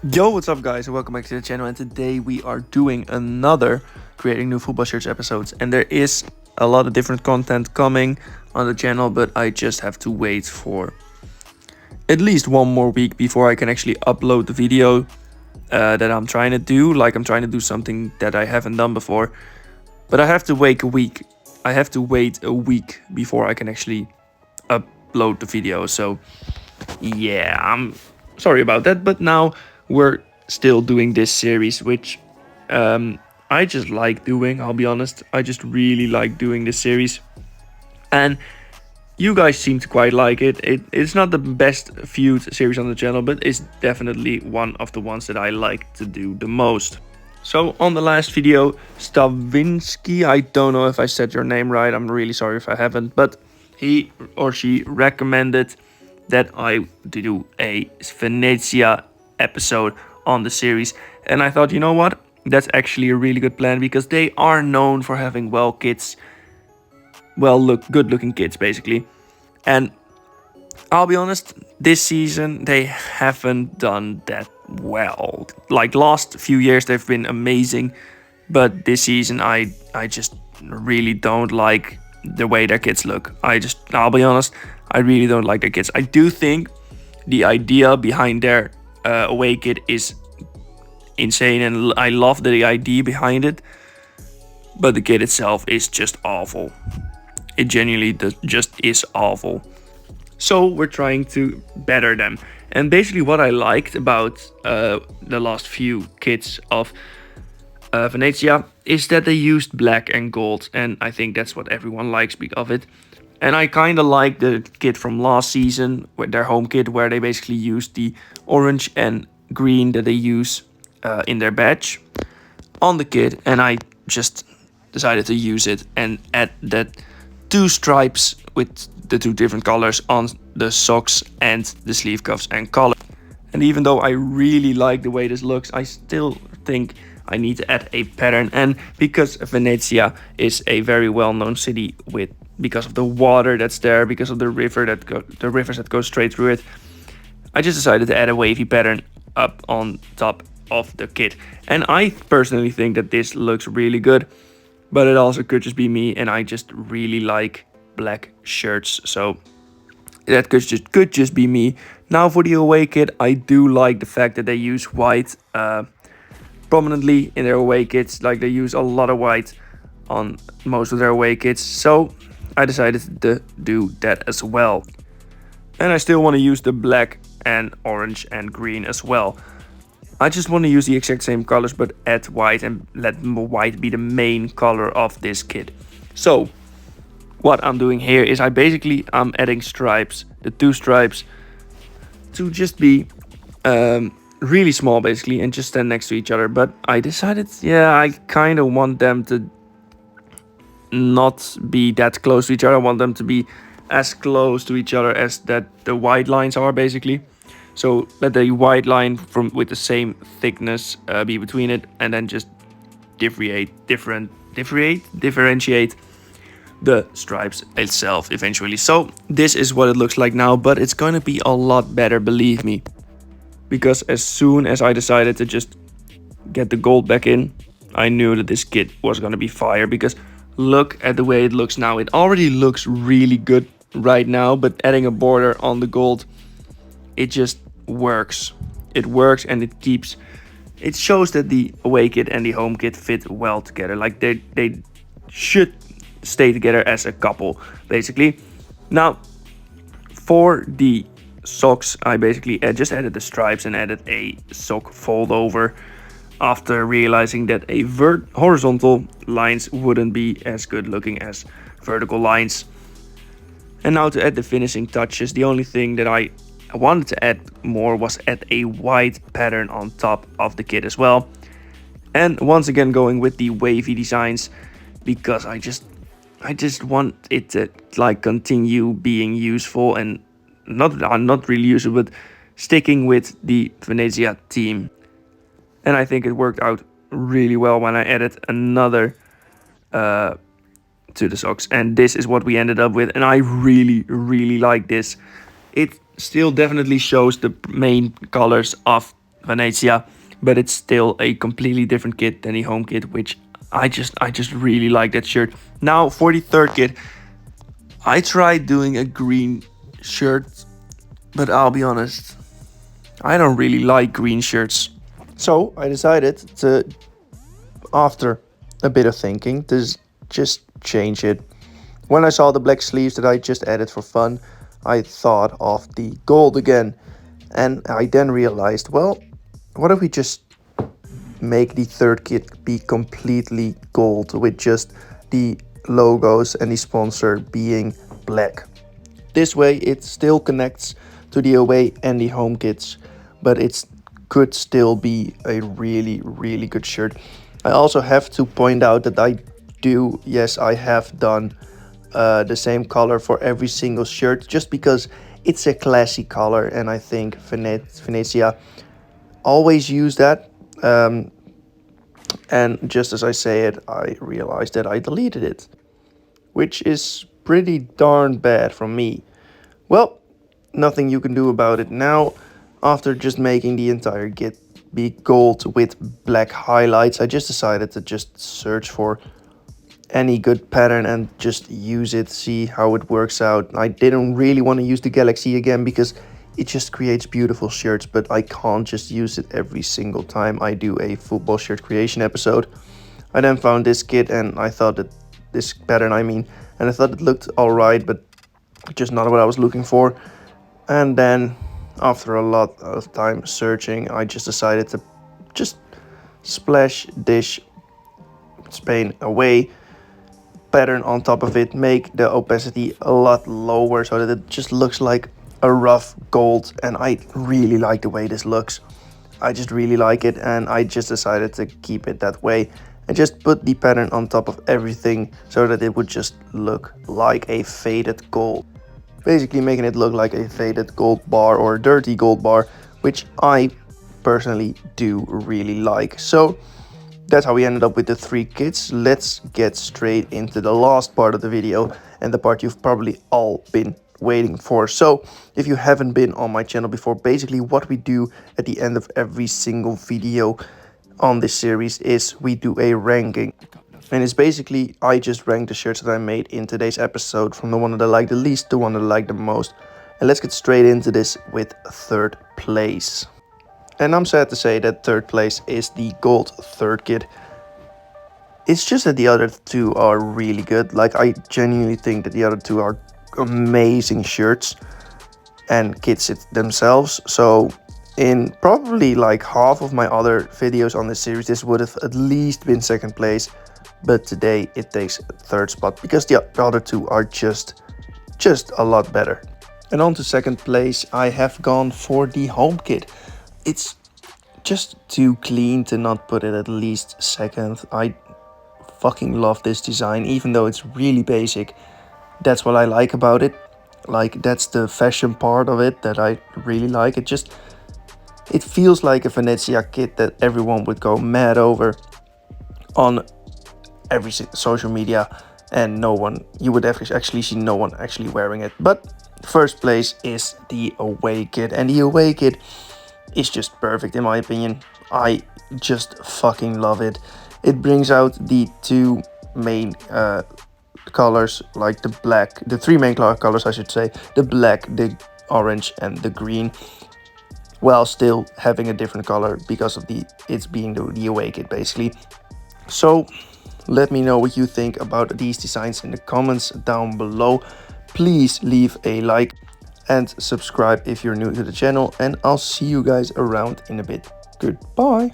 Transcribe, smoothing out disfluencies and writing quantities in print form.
Yo, what's up, guys, and welcome back to the channel. And today we are doing another creating new football shirts episodes, and there is a lot of different content coming on the channel, but I just have to wait for at least one more week before I can actually upload the video that I'm trying to do. Like, I'm trying to do something that I haven't done before, but I have to wait a week. I have to wait a week before I can actually upload the video. So yeah, I'm sorry about that, but now we're still doing this series, which I just like doing. I'll be honest, I just really like doing this series, and you guys seem to quite like it. It's not the best viewed series on the channel, but it's definitely one of the ones that I like to do the most. So on the last video, Stavinsky, I don't know if I said your name right, I'm really sorry if I haven't, but he or she recommended that I do a Venezia episode on the series. And I thought, you know what? That's actually a really good plan, because they are known for having good looking kids basically. And I'll be honest, this season they haven't done that well. Like, last few years they've been amazing, but this season I just really don't like the way their kids look. I'll be honest, I really don't like their kids. I do think the idea behind their away kit is insane, and I love the idea behind it, but the kit itself is just awful. It genuinely just is awful. So we're trying to better them. And basically what I liked about the last few kits of Venezia is that they used black and gold, and I think that's what everyone likes of it. And I kind of like the kit from last season, with their home kit, where they basically used the orange and green that they use in their badge on the kit, and I just decided to use it and add that two stripes with the two different colors on the socks and the sleeve cuffs and collar. And even though I really like the way this looks, I still think I need to add a pattern. And because Venezia is a very well-known city because of the water that's there, because of the rivers that go straight through it, I just decided to add a wavy pattern up on top of the kit. And I personally think that this looks really good, but it also could just be me, and I just really like black shirts, so that could just be me. Now for the away kit, I do like the fact that they use white prominently in their away kits. Like, they use a lot of white on most of their away kits, so I decided to do that as well. And I still want to use the black and orange and green as well. I just want to use the exact same colors, but add white and let white be the main color of this kit. So what I'm doing here is I'm adding stripes, the two stripes, to just be really small basically, and just stand next to each other. But I decided, I kind of want them to not be that close to each other. I want them to be as close to each other as that the white lines are basically. So let the white line with the same thickness be between it, and then just differentiate the stripes itself eventually. So this is what it looks like now, but it's going to be a lot better, believe me, because as soon as I decided to just get the gold back in, I knew that this kit was going to be fire. Because look at the way it looks now. It already looks really good right now, but adding a border on the gold, it just works. It works, and it shows that the away kit and the home kit fit well together. Like, they should stay together as a couple basically. Now for the socks, I basically just added the stripes and added a sock fold over, after realizing that horizontal lines wouldn't be as good looking as vertical lines. And now to add the finishing touches, the only thing that I wanted to add more was add a white pattern on top of the kit as well. And once again going with the wavy designs, because I just want it to like continue being useful, and not really useful, but sticking with the Venezia team. And I think it worked out really well when I added another to the socks, and this is what we ended up with. And I really like this. It still definitely shows the main colors of Venezia, but it's still a completely different kit than the home kit, which I just really like that shirt. Now for the third kit, I tried doing a green shirt, but I'll be honest, I don't really like green shirts. So I decided to, after a bit of thinking, to just change it. When I saw the black sleeves that I just added for fun, I thought of the gold again. And I then realized, well, what if we just make the third kit be completely gold with just the logos and the sponsor being black. This way it still connects to the away and the home kits, but it could still be a really good shirt. I also have to point out that I have done the same color for every single shirt, just because it's a classy color, and I think Venezia always use that. And just as I say it, I realized that I deleted it, which is pretty darn bad from me. Well, nothing you can do about it now. After just making the entire kit be gold with black highlights, I just decided to just search for any good pattern and just use it, see how it works out. I didn't really want to use the Galaxy again because it just creates beautiful shirts, but I can't just use it every single time I do a football shirt creation episode. I then found this kit and I thought that this pattern, and I thought it looked alright, but just not what I was looking for. And then after a lot of time searching, I just decided to just splash dish Spain away pattern on top of it, make the opacity a lot lower so that it just looks like a rough gold, and I really like the way this looks. I just really like it, and I just decided to keep it that way and just put the pattern on top of everything so that it would just look like a faded gold. Basically making it look like a faded gold bar or a dirty gold bar, which I personally do really like. So that's how we ended up with the three kits. Let's get straight into the last part of the video, and the part you've probably all been waiting for. So if you haven't been on my channel before, basically what we do at the end of every single video on this series is we do a ranking. And it's basically, I just rank the shirts that I made in today's episode from the one that I like the least to the one that I like the most. And let's get straight into this with third place. And I'm sad to say that third place is the gold third kit. It's just that the other two are really good. Like, I genuinely think that the other two are amazing shirts and kits themselves. So in probably like half of my other videos on this series, this would have at least been second place. But today it takes third spot because the other two are just a lot better. And on to second place, I have gone for the home kit. It's just too clean to not put it at least second. I fucking love this design, even though it's really basic. That's what I like about it. Like, that's the fashion part of it that I really like. It feels like a Venezia kit that everyone would go mad over on every social media, and you would actually see no one actually wearing it. But first place is the away kit, and the away kit is just perfect in my opinion. I just fucking love it. It brings out the two main colors, like the black, the three main colors I should say, the black, the orange and the green, while still having a different color because of it's being the away kit basically. So let me know what you think about these designs in the comments down below. Please leave a like and subscribe if you're new to the channel, and I'll see you guys around in a bit. Goodbye.